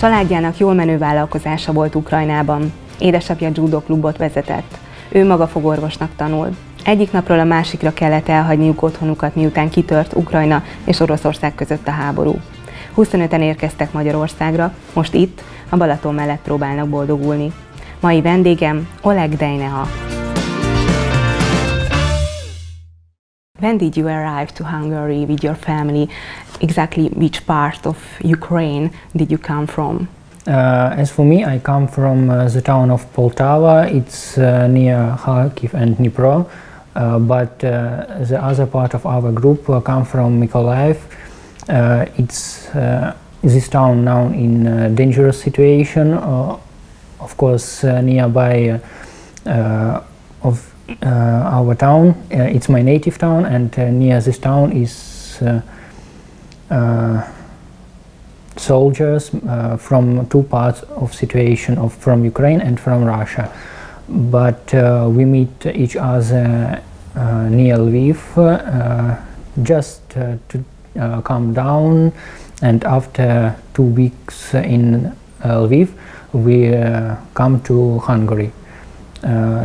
Családjának jól menő vállalkozása volt Ukrajnában. Édesapja judo klubot vezetett. Ő maga fogorvosnak tanul. Egyik napról a másikra kellett elhagyniuk otthonukat, miután kitört Ukrajna és Oroszország között a háború. 25-en érkeztek Magyarországra, most itt, a Balaton mellett próbálnak boldogulni. Mai vendégem Oleg Dejneha. When did you arrive to Hungary with your family? Exactly which part of Ukraine did you come from? As for me, I come from the town of Poltava. It's near Kharkiv and Dnipro, but the other part of our group come from Mykolaiv. It's this town now in a dangerous situation. Of course, nearby of our town, it's my native town, and near this town is soldiers from two parts of situation, from Ukraine and from Russia. But we meet each other near Lviv just to come down, and after 2 weeks in Lviv we come to Hungary.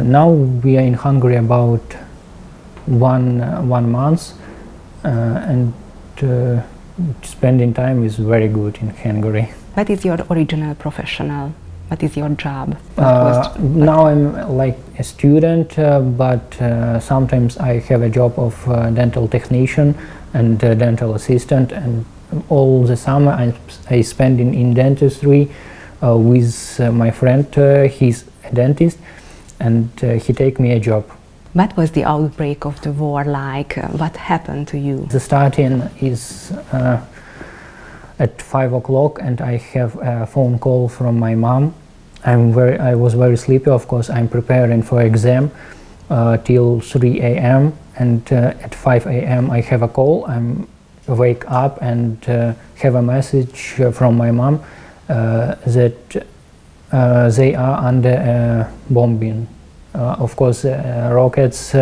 Now we are in Hungary about one month, and spending time is very good in Hungary. What is your original professional? What is your job? Now I'm like a student, but sometimes I have a job of dental technician and dental assistant, and all the summer I spend in dentistry with my friend. He's a dentist, and he take me a job. What was the outbreak of the war like? What happened to you? The starting is at 5 o'clock, and I have a phone call from my mom. I was very sleepy. Of course, I'm preparing for exam till 3 a.m. and at 5 a.m. I have a call. I wake up and have a message from my mom that they are under bombing. Of course, rockets,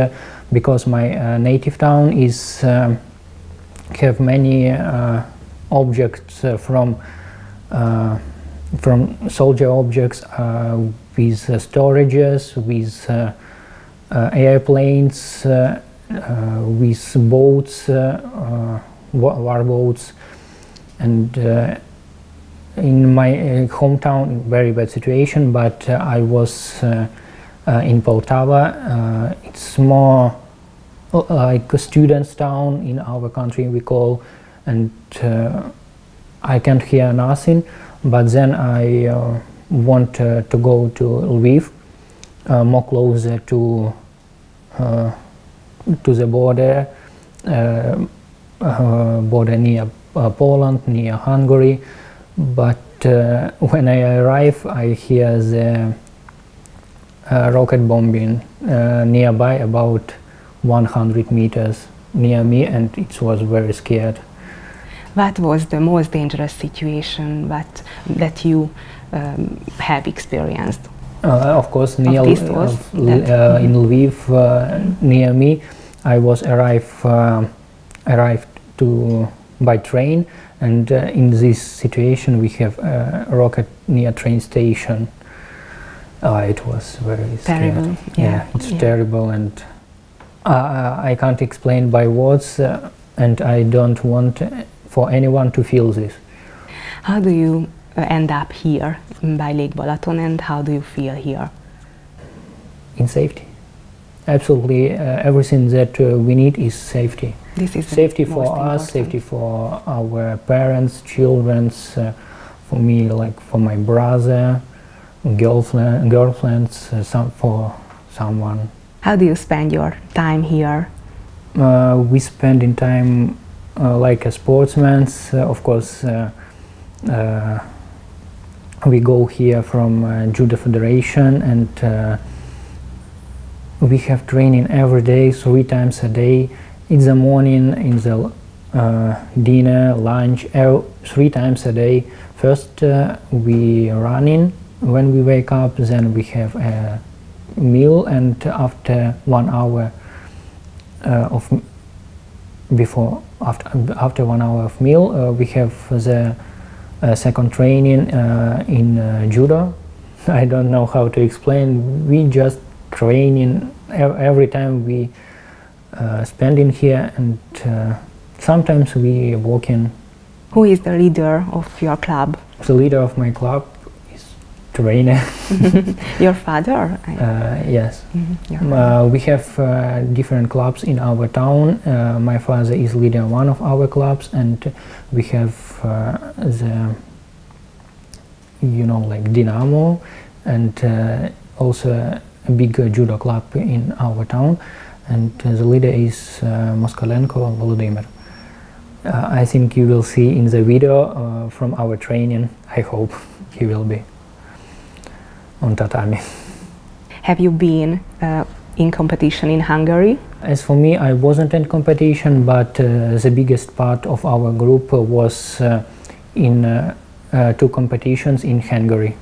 because my native town is have many objects from soldier objects with storages, with airplanes, with boats, war boats, and in my hometown, very bad situation. But I was in Poltava. It's more like a student's town in our country, we call, and I can't hear nothing. But then I want to go to Lviv, more closer to the border, border near Poland, near Hungary. But when I arrive, I hear the rocket bombing nearby, about 100 meters near me, and it was very scared. What was the most dangerous situation that you have experienced? Of course, near in Lviv, near me, I was arrived by train, and in this situation we have a rocket near train station. It was very terrible. Yeah, it's terrible, and I can't explain by words, and I don't want for anyone to feel this. How do you end up here by Lake Balaton, and how do you feel here? In safety. Absolutely, everything that we need is safety. This is safety for us, safety for our parents, children, for me, like for my brother, girlfriends, for someone. How do you spend your time here? We spend in time like a sportsman. Of course, we go here from Judo Federation, and we have training every day, 3 times a day. In the morning, in the dinner, lunch, 3 times a day. First we running when we wake up, then we have a meal, and after 1 hour after 1 hour of meal, we have the second training in judo. I don't know how to explain. We just training every time we spend in here, and sometimes we walk in. Who is the leader of your club? The leader of my club is trainer. Your father? Yes. Mm-hmm. We have different clubs in our town. My father is leader one of our clubs, and we have the, you know, like Dynamo, and also a big judo club in our town, and the leader is Moskalenko Volodymyr. I think you will see in the video from our training. I hope he will be on tatami. Have you been in competition in Hungary? As for me, I wasn't in competition, but the biggest part of our group was in 2 competitions in Hungary.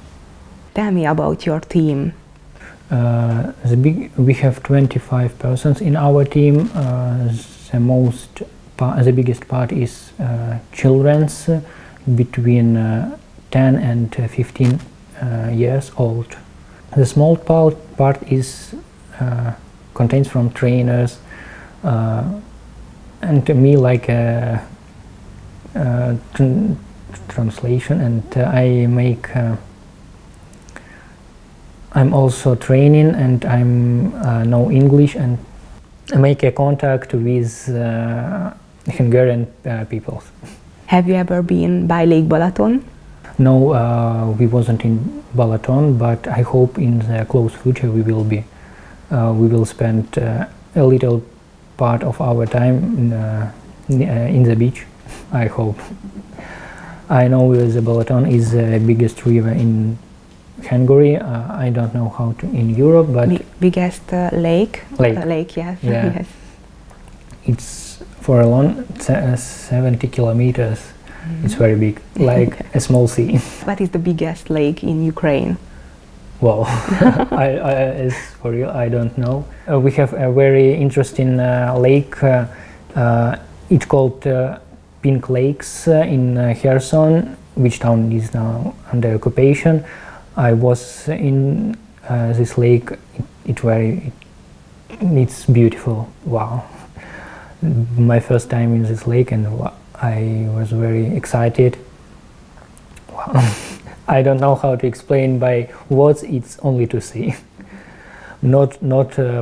Tell me about your team. We have 25 persons in our team. The biggest part is children's between 10 and 15 years old. The small part is contains from trainers and me, like a translation, and I make. I'm also training, and I'm know English, and I make a contact with Hungarian people. Have you ever been by Lake Balaton? No, we wasn't in Balaton, but I hope in the close future we will be. We will spend a little part of our time in the beach, I hope. I know the Balaton is the biggest river in Hungary. I don't know how to in Europe, but biggest lake. Lake, yes. Yeah. Yes. It's for a long 70 kilometers. It's very big, like a small sea. What is the biggest lake in Ukraine? Well, as for real, I don't know. We have a very interesting lake. It's called Pink Lakes in Kherson, which town is now under occupation. I was in this lake. It's beautiful. Wow! My first time in this lake, and I was very excited. Wow! I don't know how to explain by words. It's only to see, not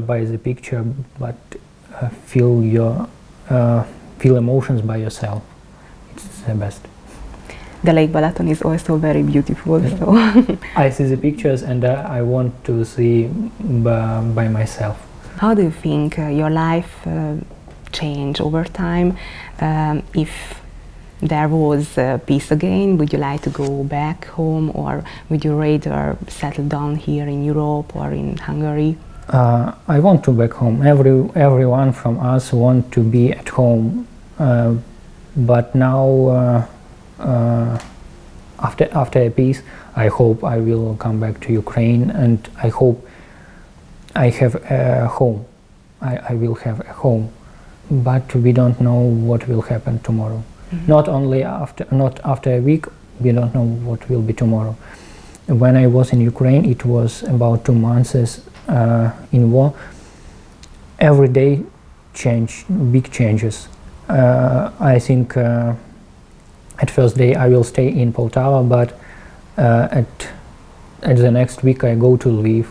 by the picture, but feel emotions by yourself. It's the best. The Lake Balaton is also very beautiful. Yeah. So I see the pictures, and I want to see by myself. how do you think your life changed over time? If there was peace again, would you like to go back home, or would you rather settle down here in Europe or in Hungary? I want to back home. Everyone from us want to be at home, but now after a peace, I hope I will come back to Ukraine, and I hope I have a home. I will have a home, but we don't know what will happen tomorrow. Mm-hmm. Not after a week, we don't know what will be tomorrow. When I was in Ukraine, it was about 2 months in war. Every day big changes. I think at first day I will stay in Poltava, but at the next week I go to Lviv,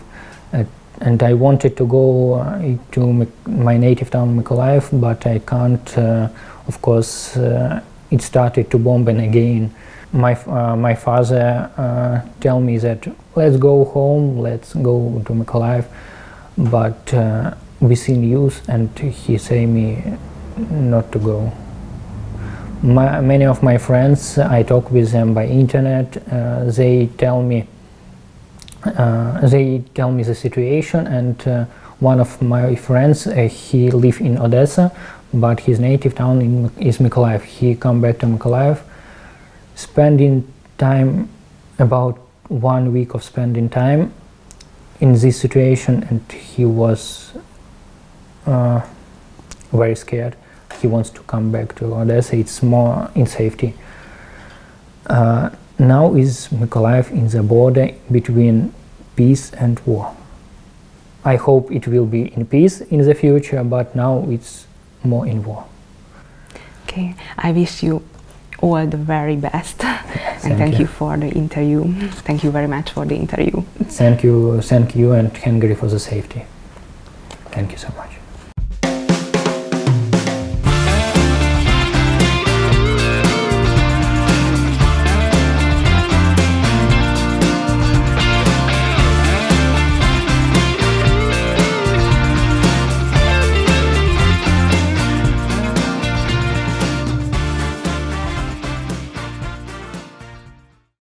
and I wanted to go to my native town Mykolaiv, but I can't. Of course, it started to bomb again. My father tell me that let's go home, let's go to Mykolaiv, but we see news, and he say me not to go. Many of my friends, I talk with them by internet. They tell me the situation, and one of my friends, he live in Odessa, but his native town is Mykolaiv. He come back to Mykolaiv, spending time, about 1 week of spending time in this situation, and he was very scared. He wants to come back to Odessa. It's more in safety. now is Mykolaiv in the border between peace and war. I hope it will be in peace in the future, but now it's more in war. Okay, I wish you all the very best and thank you for the interview. Thank you very much for the interview. Thank you and Hungary for the safety. Thank you so much.